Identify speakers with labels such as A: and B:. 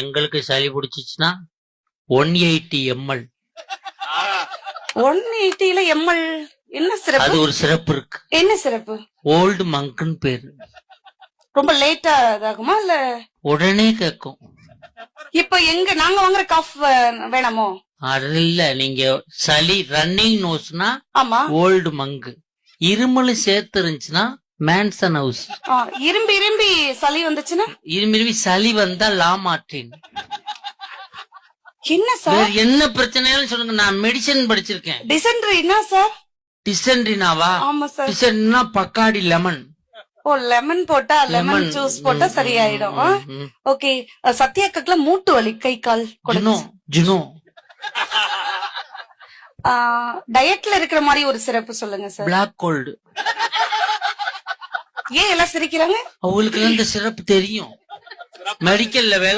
A: எங்களுக்கு சளி பிடிச்சிச்சுன்னா 180 ml.
B: 180ல ML என்ன
A: அது
B: சிறப்பு?
A: ஒரு சிறப்பு இருக்கு.
B: என்ன சிறப்பு?
A: ஓல்டு மங்க்னு பேரு.
B: ரொம்ப லேட்டா இதாகுமா இல்ல
A: உடனே கேக்கும்.
B: இப்ப எங்க நாங்க வாங்குற காஃப் வேணாமோ?
A: அது இல்ல, நீங்க சளி ரன்னிங் நோஸ்னா
B: ஆமா.
A: ஓல்டு மங்கு, இருமல் சேர்த்து இருந்துச்சுன்னா மேன்சன் ஹவுஸ்.
B: இரும்பி இரும்பி சளி வந்துச்சுன்னா
A: இரும்பி சளி வந்தா லாமார்டின்.
B: என்ன சார்?
A: வேற என்ன பிரச்சனைன்னு சொல்லுங்க, நான் மெடிசன் படிச்சிருக்கேன்.
B: டிசென்ட்ரினா சார்?
A: டிசென்ட்ரினாவா?
B: ஆமா சார்.
A: டிசென்ட்ரினா பக்காடி லெமன்.
B: ஓ, லெமன் போட்டா, லெமன் ஜூஸ் போட்டா சரியாயிடும். ஓகே. சத்யாக்கெல்லாம் மூட்டு வலி, கை கால்
A: ஜுனோ.
B: டயட்ல இருக்கிற மாதிரி ஒரு சிறப்பு சொல்லுங்க சார்.
A: Black gold.
B: ஏன் எல்லாம் சிரிக்கிறாங்க?
A: அவங்களுக்கு இந்த சிறப்பு தெரியும், மெடிக்கல்ல வேலை